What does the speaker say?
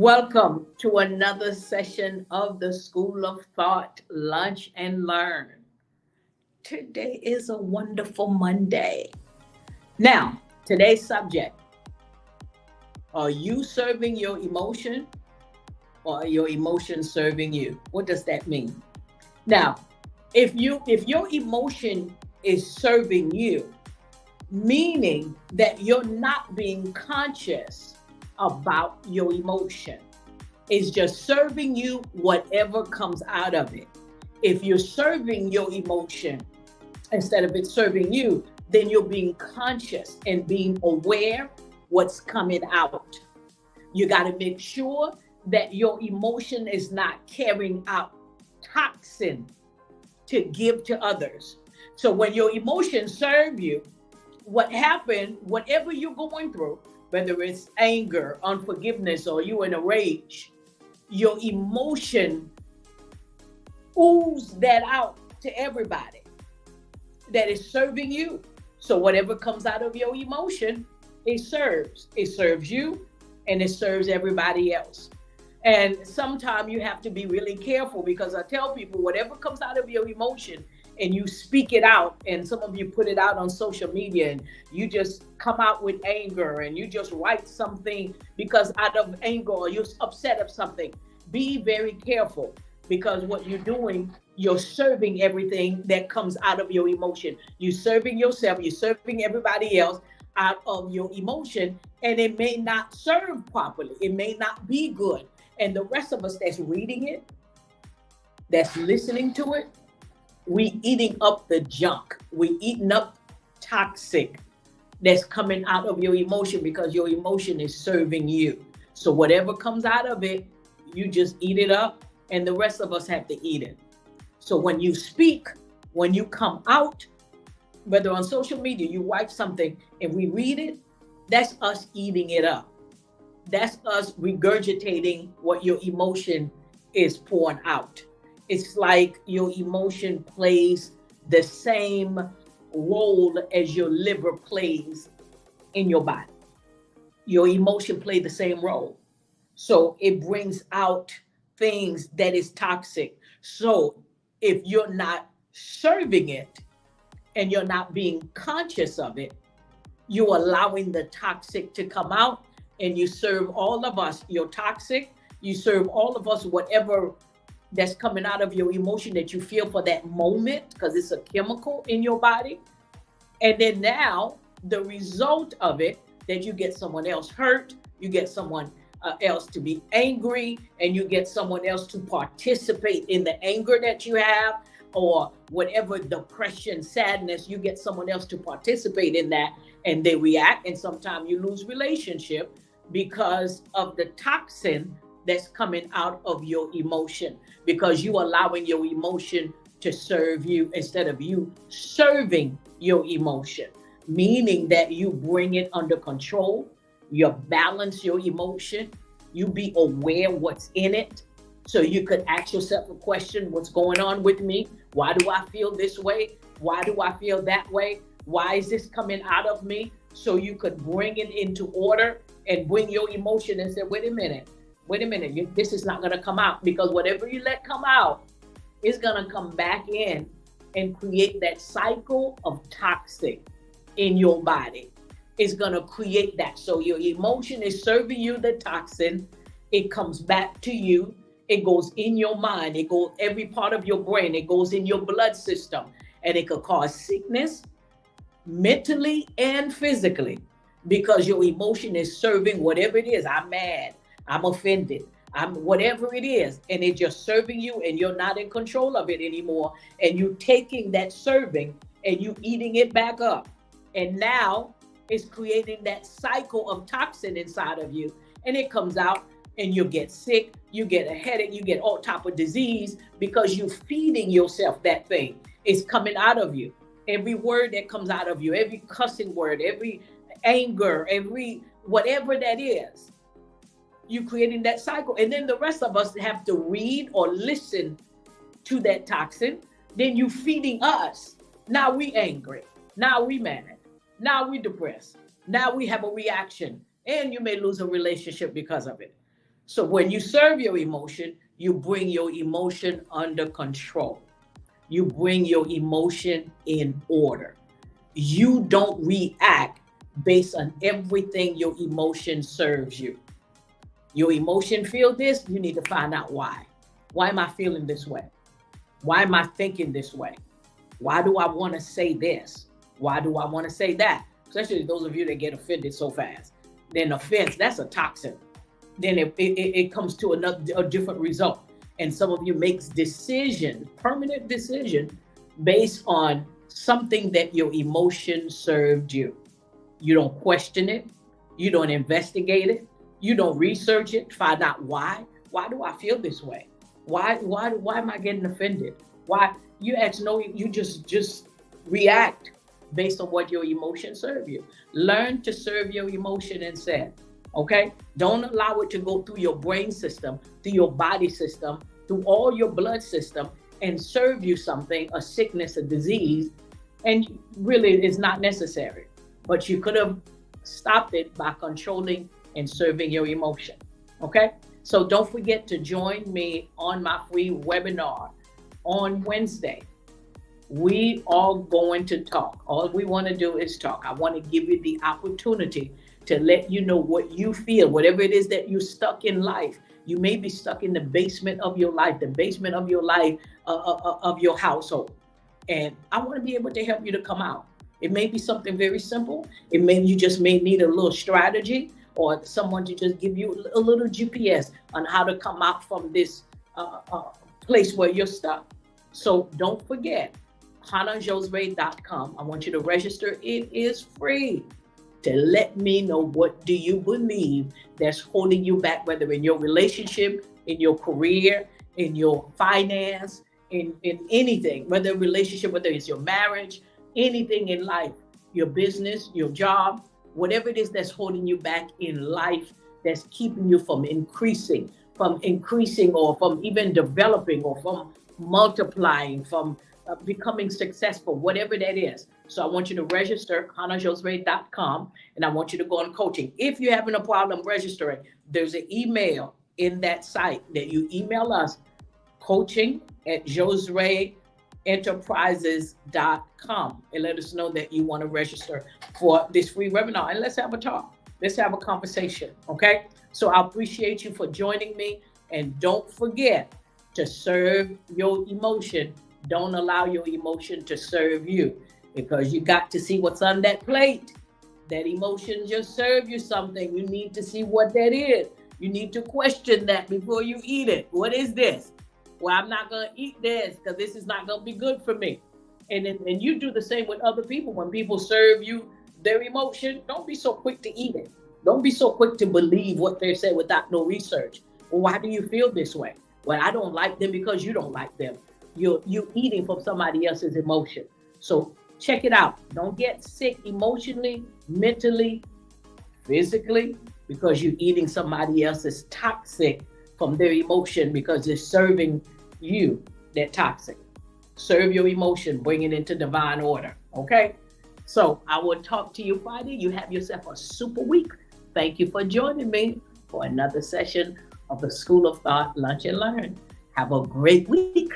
Welcome to another session of the School of Thought Lunch and Learn. Today is a wonderful Monday. Now, today's subject, are you serving your emotion or are your emotion serving you? What does that mean? Now, if your emotion is serving you, meaning that you're not being conscious about your emotion, it's just serving you whatever comes out of it. If you're serving your emotion instead of it serving you, then you're being conscious and being aware what's coming out. You got to make sure that your emotion is not carrying out toxin to give to others. So when your emotions serve you, what happened, whatever you're going through, whether it's anger, unforgiveness, or you in a rage, your emotion ooze that out to everybody that is serving you. So whatever comes out of your emotion, it serves. It serves you and it serves everybody else. And sometimes you have to be really careful, because I tell people, whatever comes out of your emotion and you speak it out, and some of you put it out on social media and you just come out with anger and you just write something because out of anger or you're upset of something, be very careful, because what you're doing, you're serving everything that comes out of your emotion. You're serving yourself, you're serving everybody else out of your emotion, and it may not serve properly. It may not be good. And the rest of us that's reading it, that's listening to it, we eating up the junk. We eating up toxic that's coming out of your emotion, because your emotion is serving you. So whatever comes out of it, you just eat it up, and the rest of us have to eat it. So when you speak, when you come out, whether on social media, you write something and we read it, that's us eating it up. That's us regurgitating what your emotion is pouring out. It's like your emotion plays the same role as your liver plays in your body. Your emotion plays the same role. So it brings out things that is toxic. So if you're not serving it and you're not being conscious of it, you're allowing the toxic to come out, and you serve all of us your toxic. You serve all of us whatever that's coming out of your emotion that you feel for that moment, because it's a chemical in your body. And then now the result of it, that you get someone else hurt, you get someone else to be angry, and you get someone else to participate in the anger that you have, or whatever depression, sadness, you get someone else to participate in that, and they react, and sometimes you lose relationship because of the toxin that's coming out of your emotion, because you allowing your emotion to serve you instead of you serving your emotion, meaning that you bring it under control, you balance your emotion, you be aware what's in it. So you could ask yourself a question, what's going on with me? Why do I feel this way? Why do I feel that way? Why is this coming out of me? So you could bring it into order and bring your emotion and say, wait a minute, this is not going to come out, because whatever you let come out is going to come back in and create that cycle of toxic in your body. It's going to create that. So your emotion is serving you the toxin. It comes back to you. It goes in your mind. It goes every part of your brain. It goes in your blood system, and it could cause sickness mentally and physically, because your emotion is serving whatever it is. I'm mad. I'm offended. I'm whatever it is. And it's just serving you, and you're not in control of it anymore. And you taking that serving and you eating it back up. And now it's creating that cycle of toxin inside of you. And it comes out, and you get sick, you get a headache, you get all type of disease, because you're feeding yourself that thing. It's coming out of you. Every word that comes out of you, every cussing word, every anger, every whatever that is, you creating that cycle. And then the rest of us have to read or listen to that toxin. Then you feeding us. Now we angry. Now we mad. Now we depressed. Now we have a reaction, and you may lose a relationship because of it. So when you serve your emotion, you bring your emotion under control. You bring your emotion in order. You don't react based on everything your emotion serves you. Your emotion feel this, you need to find out why. Why am I feeling this way? Why am I thinking this way? Why do I want to say this? Why do I want to say that? Especially those of you that get offended so fast. Then offense, that's a toxin. Then it comes to a different result. And some of you makes decision, permanent decision, based on something that your emotion served you. You don't question it. You don't investigate it. You don't research it, find out why. Why do I feel this way? Why am I getting offended? Why? You actually know, you just react based on what your emotions serve you. Learn to serve your emotion instead. Okay? Don't allow it to go through your brain system, through your body system, through all your blood system, and serve you something, a sickness, a disease, and really it's not necessary. But you could have stopped it by controlling and serving your emotion. Okay? So don't forget to join me on my free webinar on Wednesday. We are going to talk. All we want to do is talk. I want to give you the opportunity to let you know what you feel, whatever it is that you're stuck in life. You may be stuck in the basement of your life, the basement of your life, of your household. And I want to be able to help you to come out. It may be something very simple. You just may need a little strategy or someone to just give you a little GPS on how to come out from this place where you're stuck. So don't forget, HannahJosray.com. I want you to register. It is free to let me know what do you believe that's holding you back, whether in your relationship, in your career, in your finance, in anything, whether relationship, whether it's your marriage, anything in life, your business, your job, whatever it is that's holding you back in life, that's keeping you from increasing or from even developing or from multiplying, from becoming successful, whatever that is. So I want you to register, HannahJosray.com, and I want you to go on coaching. If you're having a problem registering, there's an email in that site that you email us, coaching@JosrayEnterprises.com, and let us know that you want to register for this free webinar. And let's have a talk. Let's have a conversation, okay? So I appreciate you for joining me. And don't forget to serve your emotion. Don't allow your emotion to serve you, because you got to see what's on that plate. That emotion just served you something. You need to see what that is. You need to question that before you eat it. What is this? Well, I'm not going to eat this because this is not going to be good for me. And you do the same with other people. When people serve you their emotion, don't be so quick to eat it. Don't be so quick to believe what they say without no research. Well, why do you feel this way? Well, I don't like them because you don't like them. You're eating from somebody else's emotion. So check it out. Don't get sick emotionally, mentally, physically, because you're eating somebody else's toxic from their emotion, because they're serving you that toxic. Serve your emotion, bring it into divine order. Okay? So I will talk to you Friday. You have yourself a super week. Thank you for joining me for another session of the School of Thought Lunch and Learn. Have a great week.